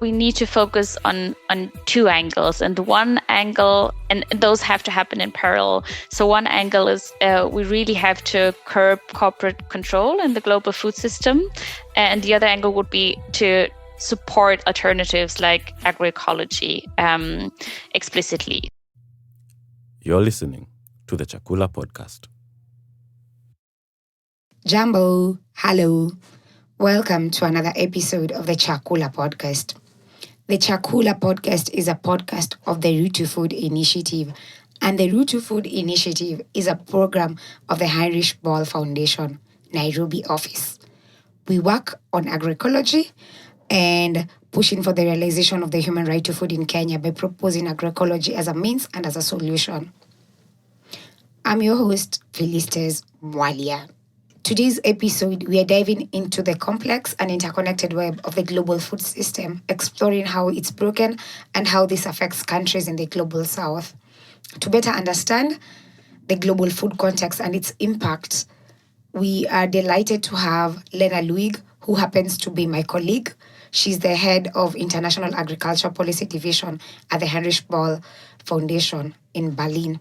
we need to focus on two angles. And the one angle, and those have to happen in parallel. So one angle is we really have to curb corporate control in the global food system. And the other angle would be to support alternatives like agroecology explicitly. You're listening to the Chakula podcast. Jambo, hello. Welcome to another episode of the Chakula podcast. The Chakula podcast is a podcast of the Root to Food Initiative, and the Root to Food Initiative is a program of the Heinrich Boell Foundation, Nairobi office. We work on agroecology and pushing for the realization of the human right to food in Kenya by proposing agroecology as a means and as a solution. I'm your host, Felicitas Mwalia. Today's episode, we are diving into the complex and interconnected web of the global food system, exploring how it's broken and how this affects countries in the global south. To better understand the global food context and its impact, we are delighted to have Lena Luig, who happens to be my colleague. She's the head of International Agriculture Policy Division at the Heinrich Boell Foundation in Berlin.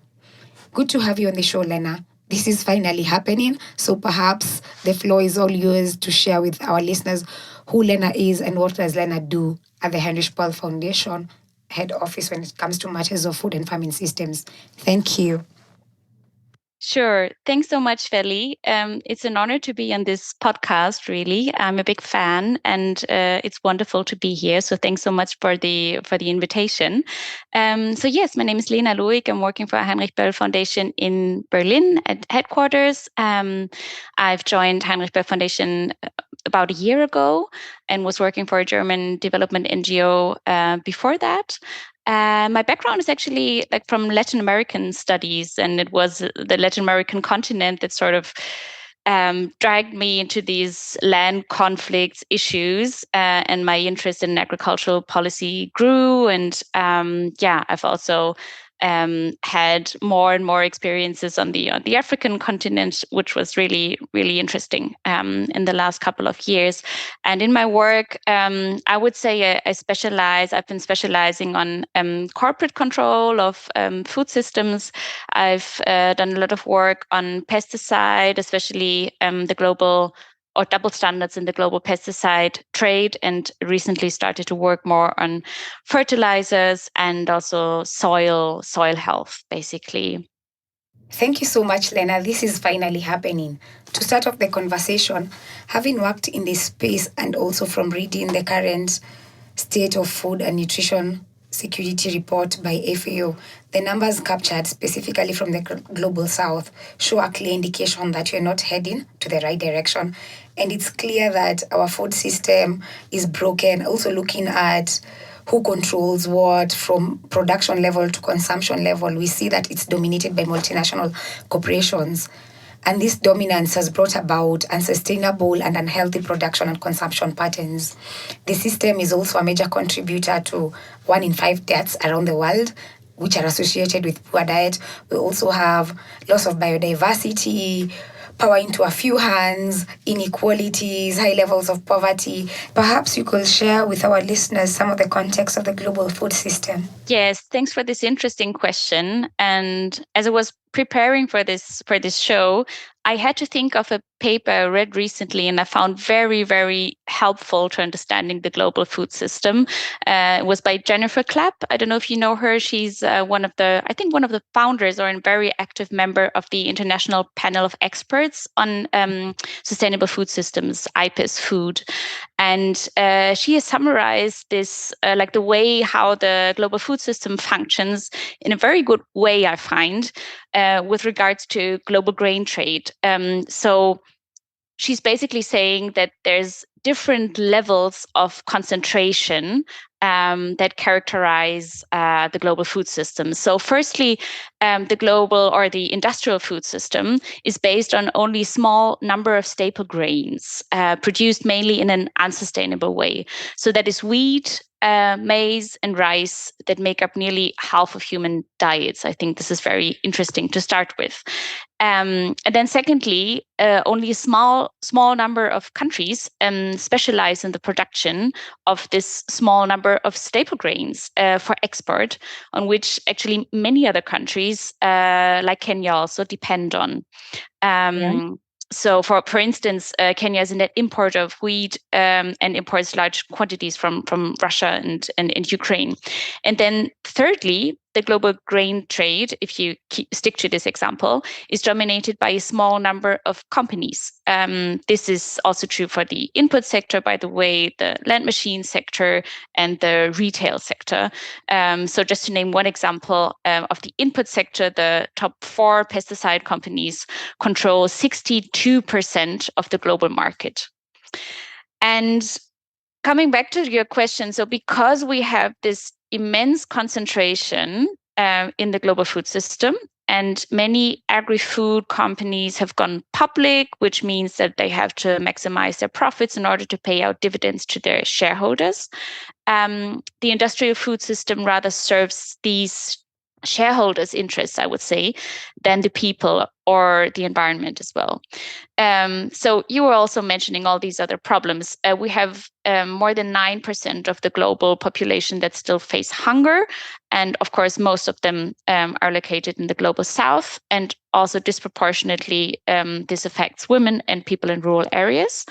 Good to have you on the show, Lena. This is finally happening, so perhaps the floor is all yours to share with our listeners who Lena is and what does Lena do at the Heinrich Boell Foundation head office when it comes to matters of food and farming systems. Thank you. Sure. Thanks so much, Feli. It's an honor to be on this podcast, really. I'm a big fan and it's wonderful to be here. So thanks so much for the invitation. So yes, my name is Lena Luig. I'm working for Heinrich Boell Foundation in Berlin at headquarters. I've joined Heinrich Boell Foundation about a year ago and was working for a German development NGO before that. My background is actually like from Latin American studies, and it was the Latin American continent that sort of dragged me into these land conflicts issues, and my interest in agricultural policy grew. And I've also had more and more experiences on the African continent, which was really, really interesting in the last couple of years. And in my work, I would say I've been specializing on corporate control of food systems. I've done a lot of work on pesticide, especially the global or double standards in the global pesticide trade, and recently started to work more on fertilizers and also soil health, basically. Thank you so much, Lena. This is finally happening. To start off the conversation, having worked in this space and also from reading the current State of Food and Nutrition Security Report by FAO, the numbers captured specifically from the Global South show a clear indication that we're not heading to the right direction. And it's clear that our food system is broken. Also looking at who controls what from production level to consumption level, we see that it's dominated by multinational corporations. And this dominance has brought about unsustainable and unhealthy production and consumption patterns. The system is also a major contributor to 1 in 5 deaths around the world, which are associated with poor diet. We also have loss of biodiversity, power into a few hands, inequalities, high levels of poverty. Perhaps you could share with our listeners some of the context of the global food system. Yes, thanks for this interesting question. And as I was preparing for this show, I had to think of a paper I read recently, and I found very, very helpful to understanding the global food system. It was by Jennifer Clapp. I don't know if you know her. She's one of the founders or a very active member of the International Panel of Experts on Sustainable Food Systems, IPES Food. And she has summarized this, like the way how the global food system functions in a very good way, I find, with regards to global grain trade. So she's basically saying that there's different levels of concentration that characterize the global food system. So firstly, the global or the industrial food system is based on only a small number of staple grains produced mainly in an unsustainable way. So that is wheat, maize and rice that make up nearly half of human diets. I think this is very interesting to start with. And then secondly, only a small number of countries specialize in the production of this small number of staple grains for export, on which actually many other countries like Kenya also depend on. So, for instance, Kenya is a net importer of wheat and imports large quantities from Russia and Ukraine. And then thirdly, the global grain trade, if you stick to this example, is dominated by a small number of companies. This is also true for the input sector, by the way, the land machine sector and the retail sector. So just to name one example of the input sector, the top 4 pesticide companies control 62% of the global market. And coming back to your question, so because we have this immense concentration in the global food system, and many agri-food companies have gone public, which means that they have to maximize their profits in order to pay out dividends to their shareholders. The industrial food system rather serves these shareholders' interests, I would say, than the people or the environment as well. So you were also mentioning all these other problems. We have more than 9% of the global population that still face hunger. And of course, most of them are located in the global south. And also disproportionately, this affects women and people in rural areas.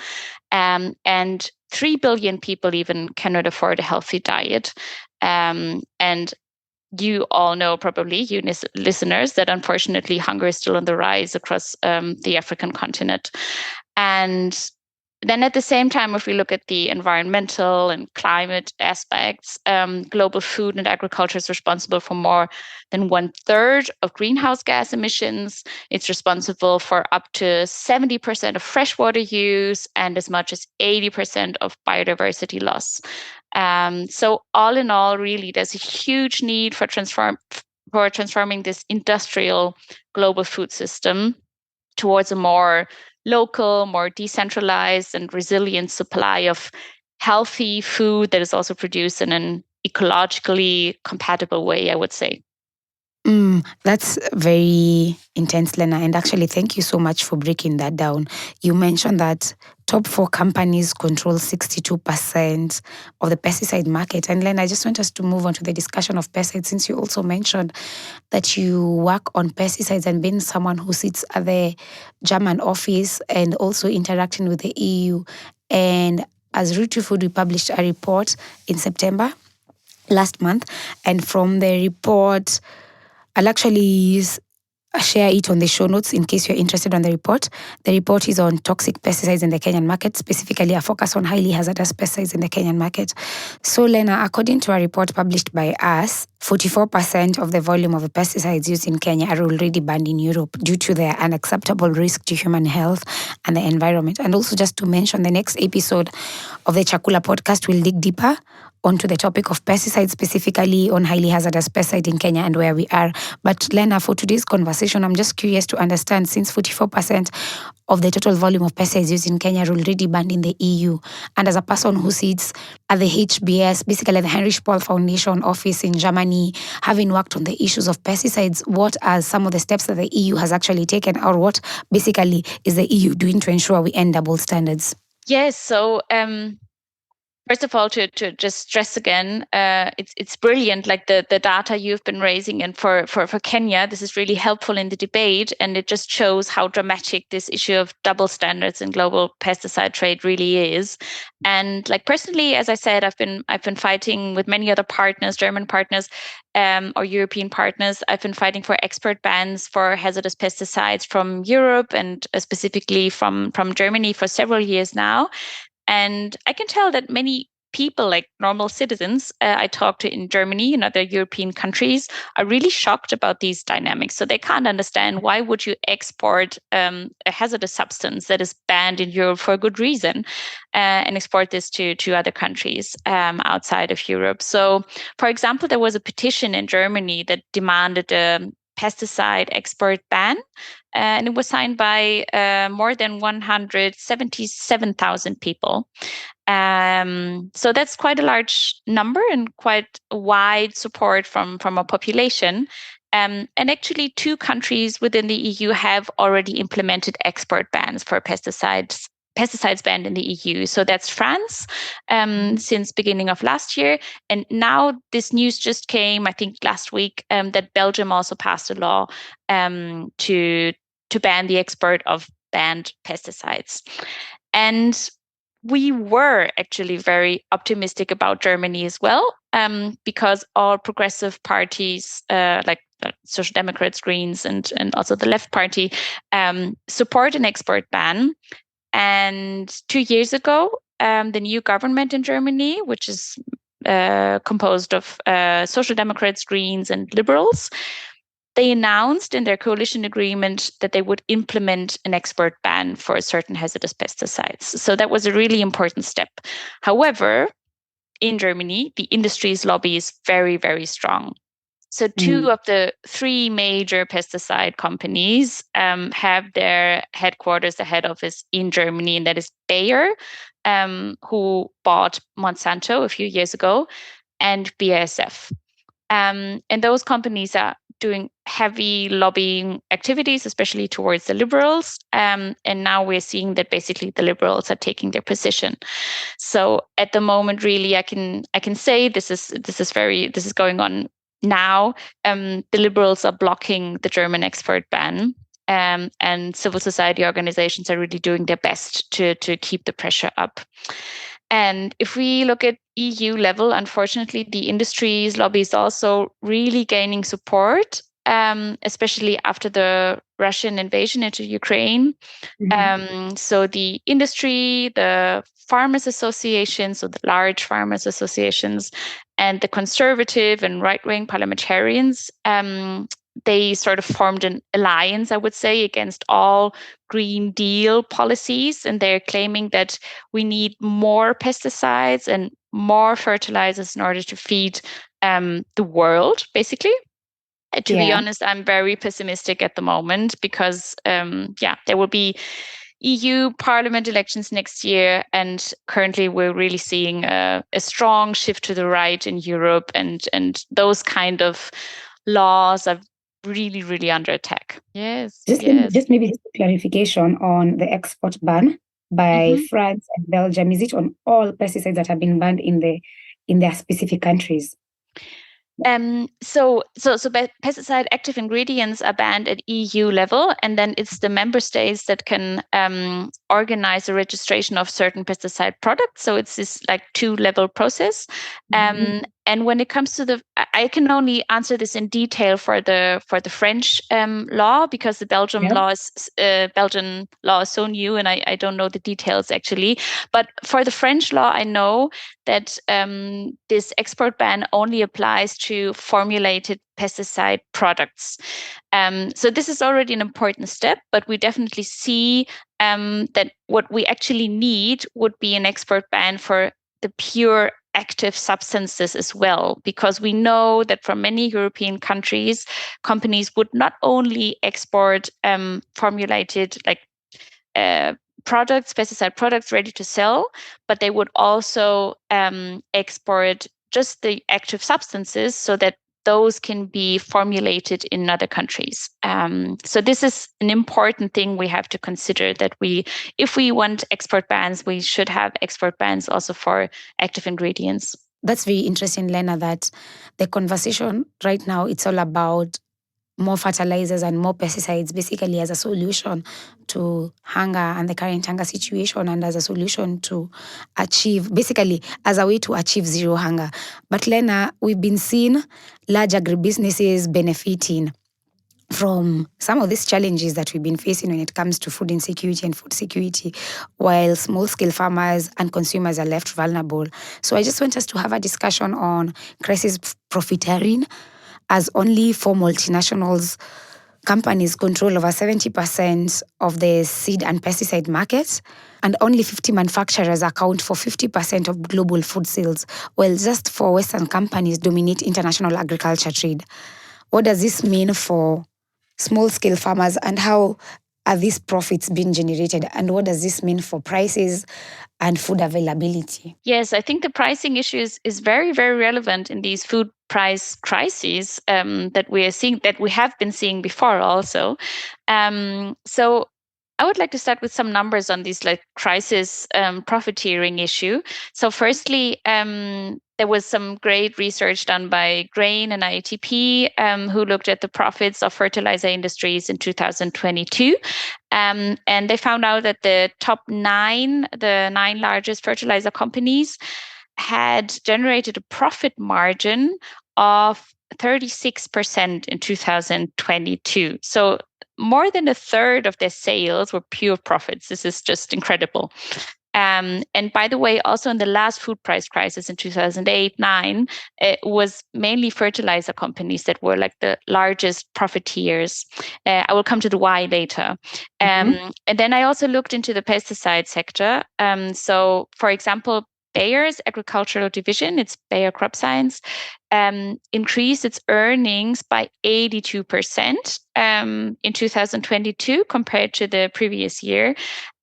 And 3 billion people even cannot afford a healthy diet. And you all know, probably, you listeners, that unfortunately hunger is still on the rise across the African continent. And then at the same time, if we look at the environmental and climate aspects, global food and agriculture is responsible for more than 1/3 of greenhouse gas emissions. It's responsible for up to 70% of freshwater use and as much as 80% of biodiversity loss. So all in all, really, there's a huge need for transforming this industrial global food system towards a more local, more decentralized and resilient supply of healthy food that is also produced in an ecologically compatible way, I would say. That's very intense, Lena. And actually, thank you so much for breaking that down. You mentioned that top 4 companies control 62% of the pesticide market. And Lena, I just want us to move on to the discussion of pesticides, since you also mentioned that you work on pesticides and being someone who sits at the German office and also interacting with the EU. And as Root to Food, we published a report in September last month. And from the report, I'll actually share it on the show notes in case you're interested on the report. The report is on toxic pesticides in the Kenyan market, specifically a focus on highly hazardous pesticides in the Kenyan market. So, Lena, according to a report published by us, 44% of the volume of the pesticides used in Kenya are already banned in Europe due to their unacceptable risk to human health and the environment. And also, just to mention, the next episode of the Chakula podcast will dig deeper onto the topic of pesticides, specifically on highly hazardous pesticide in Kenya and where we are. But Lena, for today's conversation, I'm just curious to understand, since 44% of the total volume of pesticides used in Kenya are already banned in the EU, and as a person who sits at the HBS, basically the Heinrich Boell Foundation office in Germany, having worked on the issues of pesticides, what are some of the steps that the EU has actually taken, or what basically is the EU doing to ensure we end double standards? Yes, so first of all, to just stress again, it's brilliant, like the data you've been raising, and for Kenya, this is really helpful in the debate, and it just shows how dramatic this issue of double standards in global pesticide trade really is. And like personally, as I said, I've been fighting with many other partners, German partners, or European partners. I've been fighting for export bans for hazardous pesticides from Europe and specifically from Germany for several years now. And I can tell that many people, like normal citizens I talk to in Germany and other European countries, are really shocked about these dynamics. So they can't understand, why would you export a hazardous substance that is banned in Europe for a good reason and export this to other countries outside of Europe. So, for example, there was a petition in Germany that demanded a pesticide export ban and it was signed by more than 177,000 people. So that's quite a large number and quite wide support from a population. And actually, 2 countries within the EU have already implemented export bans for pesticides banned in the EU. So that's France since beginning of last year. And now this news just came, I think last week, that Belgium also passed a law to ban the export of banned pesticides. And we were actually very optimistic about Germany as well, because all progressive parties, like Social Democrats, Greens, and also the Left Party, support an export ban. And 2 years ago, the new government in Germany, which is composed of Social Democrats, Greens, and Liberals, they announced in their coalition agreement that they would implement an export ban for certain hazardous pesticides. So that was a really important step. However, in Germany, the industry's lobby is very, very strong. So 2 of the 3 major pesticide companies have their headquarters, the head office in Germany, and that is Bayer, who bought Monsanto a few years ago, and BASF. And those companies are doing heavy lobbying activities, especially towards the liberals. And now we're seeing that basically the liberals are taking their position. So at the moment, really, I can say this is going on now. The liberals are blocking the German export ban. And civil society organizations are really doing their best to keep the pressure up. And if we look at EU level, unfortunately, the industry's lobby is also really gaining support, especially after the Russian invasion into Ukraine. So the industry, the farmers associations, so the large farmers associations, and the conservative and right-wing parliamentarians, they sort of formed an alliance, I would say, against all Green Deal policies. And they're claiming that we need more pesticides and more fertilizers in order to feed the world, basically. To be honest, I'm very pessimistic at the moment because, there will be EU Parliament elections next year, and currently we're really seeing a strong shift to the right in Europe, and those kind of laws are really, really under attack. Yes. Just maybe just a clarification on the export ban by France and Belgium. Is it on all pesticides that have been banned in their specific countries? So pesticide active ingredients are banned at EU level, and then it's the member states that can organize the registration of certain pesticide products. So it's this like 2-level process. And when it comes to I can only answer this in detail for the French law, because the Belgian law is so new, and I don't know the details actually. But for the French law, I know that this export ban only applies to formulated pesticide products. So this is already an important step, but we definitely see that what we actually need would be an export ban for the pure active substances as well, because we know that from many European countries, companies would not only export formulated products, pesticide products ready to sell, but they would also export just the active substances so that those can be formulated in other countries. So this is an important thing we have to consider, that if we want export bans, we should have export bans also for active ingredients. That's very interesting, Lena, that the conversation right now, it's all about more fertilizers and more pesticides, basically as a solution to hunger and the current hunger situation, and as a solution to achieve, basically as a way to achieve zero hunger. But Lena, we've been seeing large agribusinesses benefiting from some of these challenges that we've been facing when it comes to food insecurity and food security, while small-scale farmers and consumers are left vulnerable. So I just want us to have a discussion on crisis profiteering, as only 4 multinationals companies control over 70% of the seed and pesticide markets, and only 50 manufacturers account for 50% of global food sales, while just 4 Western companies dominate international agriculture trade. What does this mean for small-scale farmers, and how are these profits being generated, and what does this mean for prices and food availability? Yes, I think the pricing issue is very, very relevant in these food price crises that we are seeing, that we have been seeing before also. So I would like to start with some numbers on this like crisis profiteering issue. So firstly, there was some great research done by Grain and IATP who looked at the profits of fertilizer industries in 2022. And they found out that the nine largest fertilizer companies had generated a profit margin of 36% in 2022. So more than a third of their sales were pure profits. This is just incredible. And by the way, also in the last food price crisis in 2008-9, it was mainly fertilizer companies that were like the largest profiteers. I will come to the why later. And then I also looked into the pesticide sector. So, for example, Bayer's agricultural division, it's Bayer Crop Science, increased its earnings by 82% in 2022 compared to the previous year.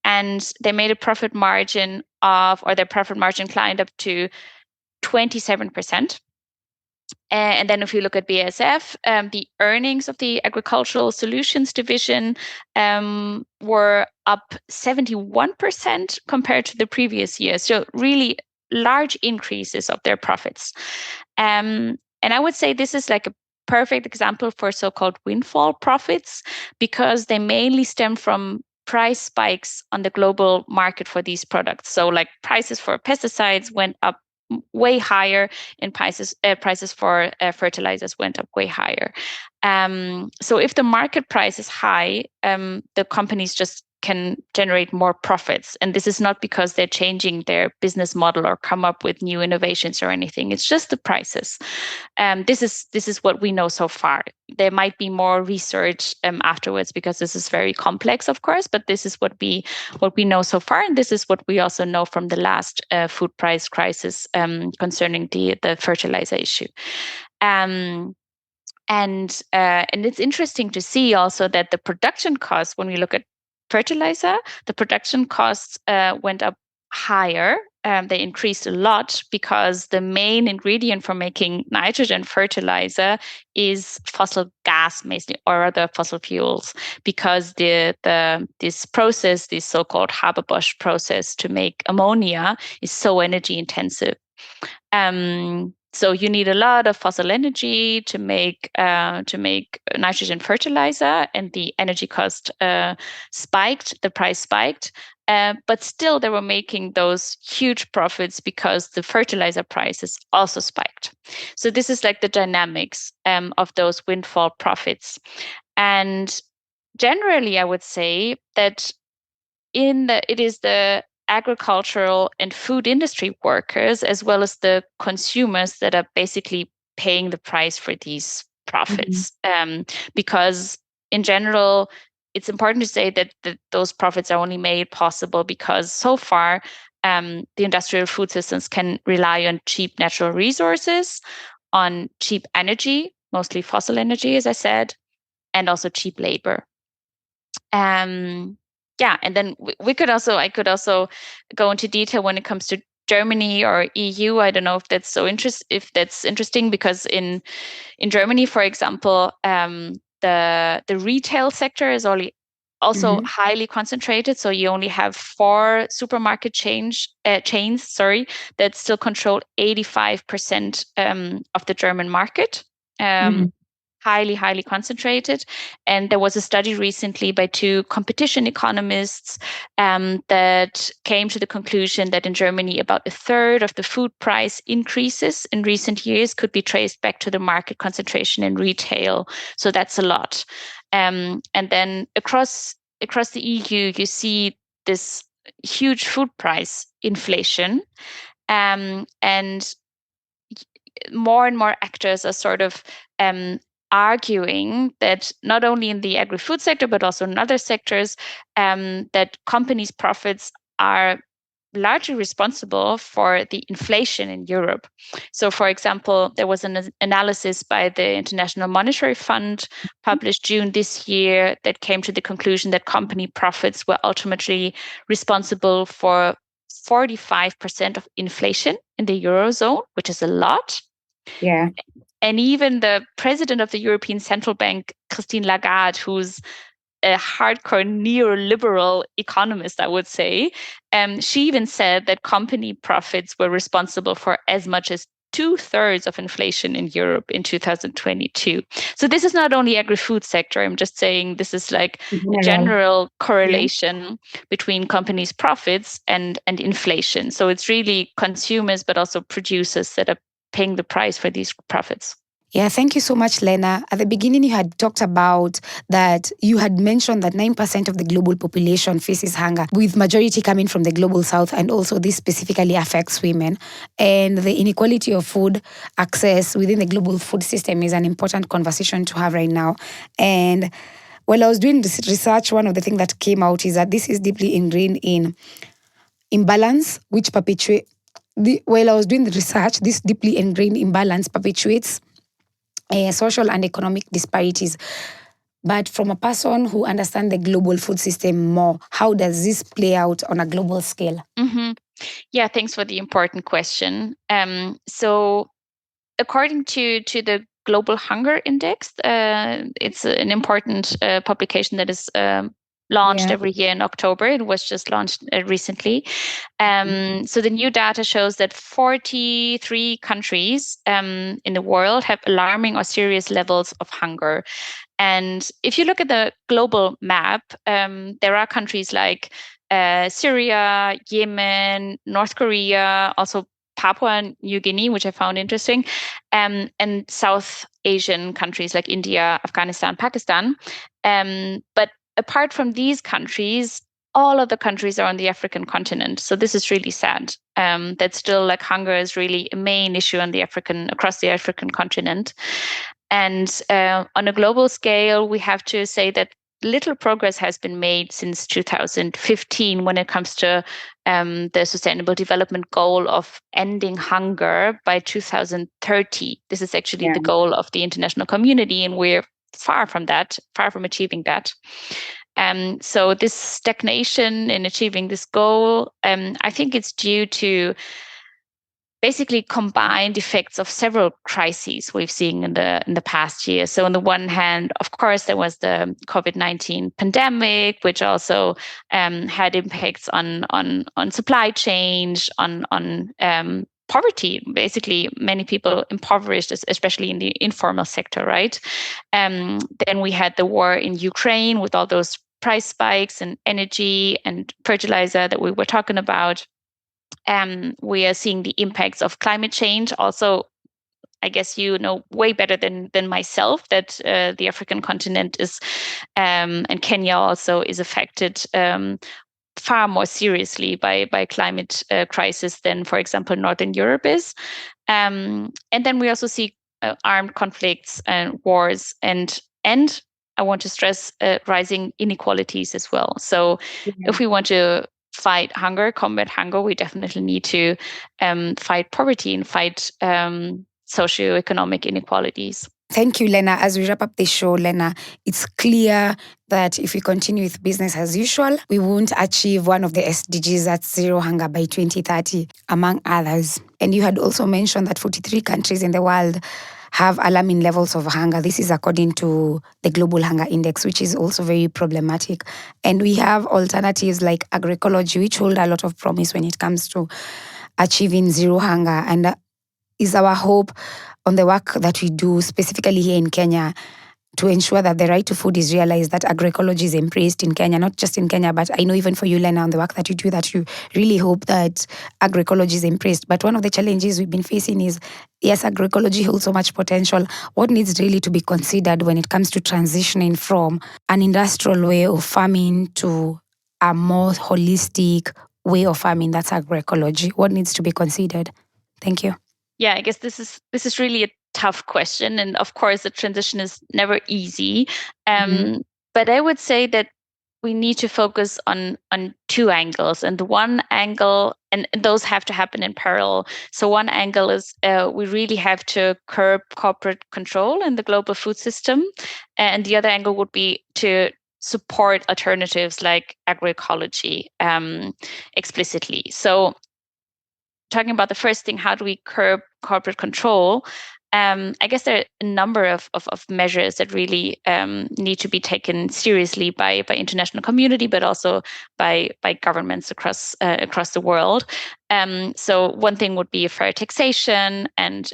And they made a profit margin or their profit margin climbed up to 27%. And then if you look at BASF, the earnings of the agricultural solutions division were up 71% compared to the previous year. So really large increases of their profits. And I would say this is like a perfect example for so-called windfall profits, because they mainly stem from price spikes on the global market for these products. So like prices for pesticides went up way higher, and prices for fertilizers went up way higher. So if the market price is high, the companies just can generate more profits. And this is not because they're changing their business model or come up with new innovations or anything. It's just the prices. This is what we know so far. There might be more research afterwards, because this is very complex, of course, but this is what we know so far. And this is what we also know from the last food price crisis concerning the fertilizer issue. And it's interesting to see also that the production costs, when we look at fertilizer, the production costs went up higher. They increased a lot because the main ingredient for making nitrogen fertilizer is fossil gas, mainly, or other fossil fuels, because this process, this so-called Haber-Bosch process to make ammonia, is so energy intensive. So you need a lot of fossil energy to make nitrogen fertilizer, and the energy cost spiked. The price spiked, but still they were making those huge profits because the fertilizer prices also spiked. So this is like the dynamics of those windfall profits, and generally, I would say that it is the agricultural and food industry workers, as well as the consumers, that are basically paying the price for these profits. Because in general, it's important to say that those profits are only made possible because so far the industrial food systems can rely on cheap natural resources, on cheap energy, mostly fossil energy, as I said, and also cheap labor. Yeah, and then I could also go into detail when it comes to Germany or EU. I don't know if that's interesting, because in Germany, for example, the retail sector is also highly concentrated. So you only have 4 supermarket chains, that still control 85% of the German market. Highly concentrated. And there was a study recently by 2 competition economists that came to the conclusion that in Germany, about a third of the food price increases in recent years could be traced back to the market concentration in retail. So that's a lot. And then across the EU, you see this huge food price inflation. And more actors are sort of arguing that not only in the agri-food sector, but also in other sectors, that companies' profits are largely responsible for the inflation in Europe. So, for example, there was an analysis by the International Monetary Fund published June this year that came to the conclusion that company profits were ultimately responsible for 45% of inflation in the Eurozone, which is a lot. Yeah. And even the president of the European Central Bank, Christine Lagarde, who's a hardcore neoliberal economist, I would say, she even said that company profits were responsible for as much as 2/3 of inflation in Europe in 2022. So this is not only agri-food sector. I'm just saying this is like a general correlation between companies' profits and inflation. So it's really consumers, but also producers that are paying the price for these profits. Yeah, thank you so much, Lena. At the beginning, you had talked about that you had mentioned that 9% of the global population faces hunger, with majority coming from the global south, and also this specifically affects women. And the inequality of food access within the global food system is an important conversation to have right now. And while I was doing this research, one of the things that came out is that this is deeply ingrained in imbalance, which perpetuate. While I was doing the research, this deeply ingrained imbalance perpetuates social and economic disparities. But from a person who understands the global food system more, how does this play out on a global scale? Mm-hmm. Yeah, thanks for the important question. So according to the Global Hunger Index, it's an important publication that is launched every year in October. It was just launched recently. So the new data shows that 43 countries in the world have alarming or serious levels of hunger. And if you look at the global map, there are countries like Syria, Yemen, North Korea, also Papua New Guinea, which I found interesting, and South Asian countries like India, Afghanistan, Pakistan. But apart from these countries, all of the countries are on the African continent. So this is really sad. That still like hunger is really a main issue on across the African continent. And on a global scale, we have to say that little progress has been made since 2015 when it comes to the Sustainable Development Goal of ending hunger by 2030. This is actually the goal of the international community, and we're far from achieving that. So this stagnation in achieving this goal, I think it's due to basically combined effects of several crises we've seen in the past year. So on the one hand, of course, there was the COVID-19 pandemic, which also had impacts on supply chain, on poverty. Basically, many people impoverished, especially in the informal sector, right? Then we had the war in Ukraine with all those price spikes and energy and fertilizer that we were talking about. We are seeing the impacts of climate change. Also, I guess you know way better than myself that the African continent is, and Kenya also is affected far more seriously by climate crisis than, for example, Northern Europe is. And then we also see armed conflicts and wars, and I want to stress rising inequalities as well. So if we want to combat hunger, we definitely need to fight poverty and fight socioeconomic inequalities. Thank you, Lena. As we wrap up the show, Lena, it's clear that if we continue with business as usual, we won't achieve one of the SDGs, that's zero hunger by 2030, among others. And you had also mentioned that 43 countries in the world have alarming levels of hunger. This is according to the Global Hunger Index, which is also very problematic. And we have alternatives like agroecology, which hold a lot of promise when it comes to achieving zero hunger. And is our hope on the work that we do, specifically here in Kenya, to ensure that the right to food is realized, that agroecology is embraced in Kenya, not just in Kenya, but I know even for you, Lena, on the work that you do, that you really hope that agroecology is embraced. But one of the challenges we've been facing is, yes, agroecology holds so much potential. What needs really to be considered when it comes to transitioning from an industrial way of farming to a more holistic way of farming, that's agroecology? What needs to be considered? Thank you. Yeah, I guess this is really a tough question, and of course the transition is never easy. But I would say that we need to focus on two angles, and the one angle, and those have to happen in parallel. So one angle is we really have to curb corporate control in the global food system, and the other angle would be to support alternatives like agroecology explicitly. So talking about the first thing, how do we curb corporate control? I guess there are a number of measures that really need to be taken seriously by international community, but also by governments across the world. So one thing would be fair taxation, and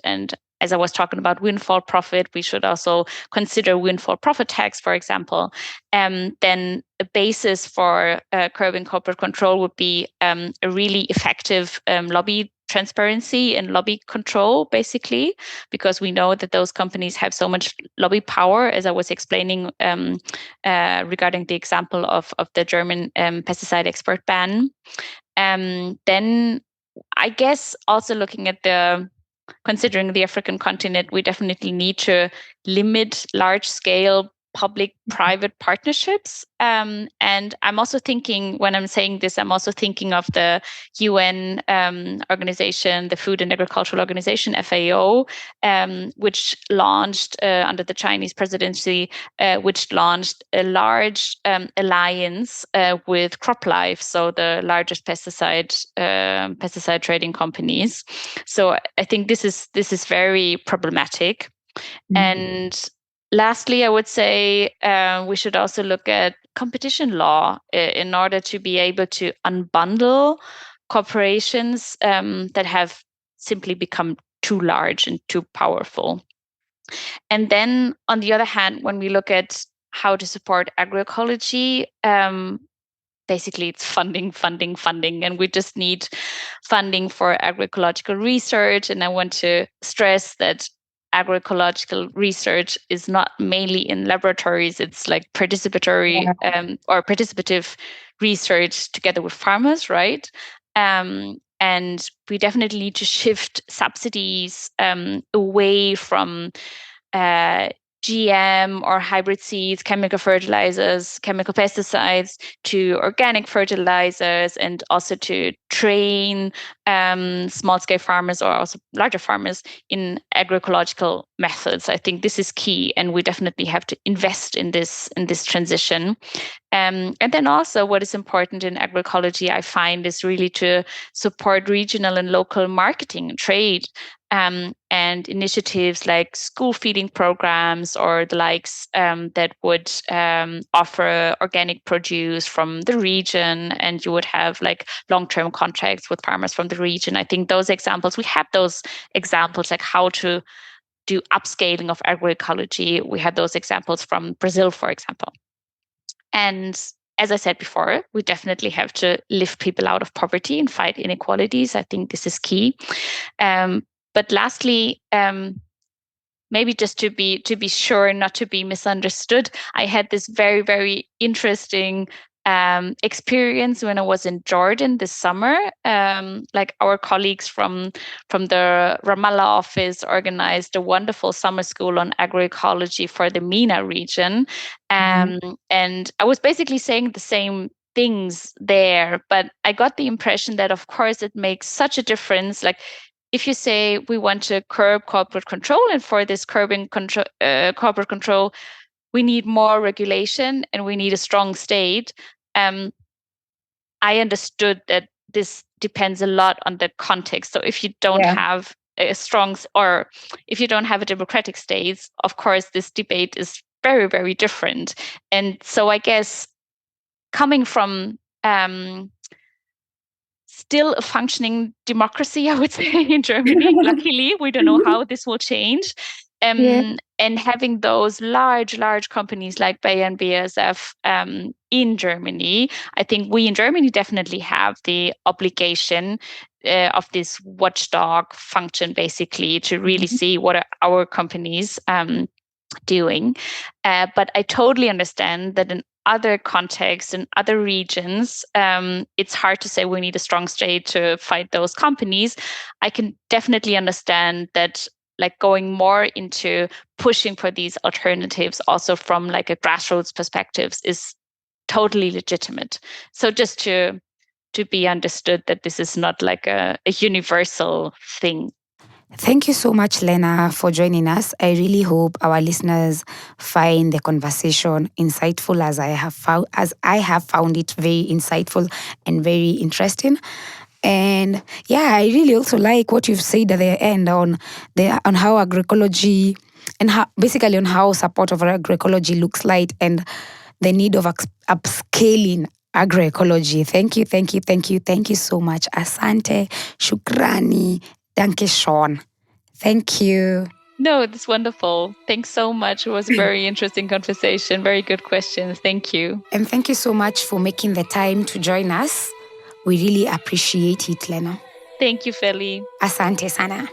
as I was talking about windfall profit, we should also consider windfall profit tax, for example. Then a basis for curbing corporate control would be a really effective lobby transparency and lobby control, basically, because we know that those companies have so much lobby power, as I was explaining regarding the example of the German pesticide export ban. Then I guess also looking at considering the African continent, we definitely need to limit large-scale public-private partnerships. And I'm also thinking, when I'm saying this, I'm also thinking of the UN organization, the Food and Agricultural Organization, FAO, which launched under the Chinese presidency, which launched a large alliance with CropLife, so the largest pesticide trading companies. So I think this is very problematic. And lastly, I would say we should also look at competition law in order to be able to unbundle corporations that have simply become too large and too powerful. And then, on the other hand, when we look at how to support agroecology, basically it's funding, and we just need funding for agroecological research. And I want to stress that agroecological research is not mainly in laboratories. It's like participatory or participative research together with farmers, right? And we definitely need to shift subsidies away from GM or hybrid seeds, chemical fertilizers, chemical pesticides, to organic fertilizers, and also to train small-scale farmers or also larger farmers in agroecological methods. I think this is key, and we definitely have to invest in this transition. And then also what is important in agroecology, I find, is really to support regional and local marketing and trade, and initiatives like school feeding programs or the likes that would offer organic produce from the region, and you would have like long-term contracts with farmers from the region. I think we have those examples, like how to do upscaling of agroecology. We had those examples from Brazil, for example. And as I said before, we definitely have to lift people out of poverty and fight inequalities. I think this is key. But lastly, maybe just to be sure not to be misunderstood, I had this very, very interesting experience when I was in Jordan this summer. Like our colleagues from the Ramallah office organized a wonderful summer school on agroecology for the MENA region. And I was basically saying the same things there, but I got the impression that, of course, it makes such a difference. Like, if you say we want to curb corporate control, and for this curbing corporate control, we need more regulation and we need a strong state. I understood that this depends a lot on the context. So if you don't have a strong, or if you don't have a democratic state, of course, this debate is very, very different. And so I guess coming from still a functioning democracy, I would say, in Germany. Luckily, we don't know how this will change. And having those large companies like Bayer and BASF in Germany, I think we in Germany definitely have the obligation of this watchdog function, basically, to really see what are our companies doing. But I totally understand that in other contexts, in other regions, it's hard to say we need a strong state to fight those companies. I can definitely understand that, like, going more into pushing for these alternatives also from like a grassroots perspectives is totally legitimate. So just to be understood that this is not like a universal thing. Thank you so much, Lena, for joining us. I really hope our listeners find the conversation insightful as I have found it very insightful and very interesting. And yeah, I really also like what you've said at the end on how agroecology and how basically on how support of agroecology looks like and the need of upscaling agroecology. Thank you so much. Asante, shukrani, danke schön. Thank you. No, it's wonderful. Thanks so much. It was a very interesting conversation. Very good questions. Thank you. And thank you so much for making the time to join us. We really appreciate it, Lena. Thank you, Feli. Asante sana.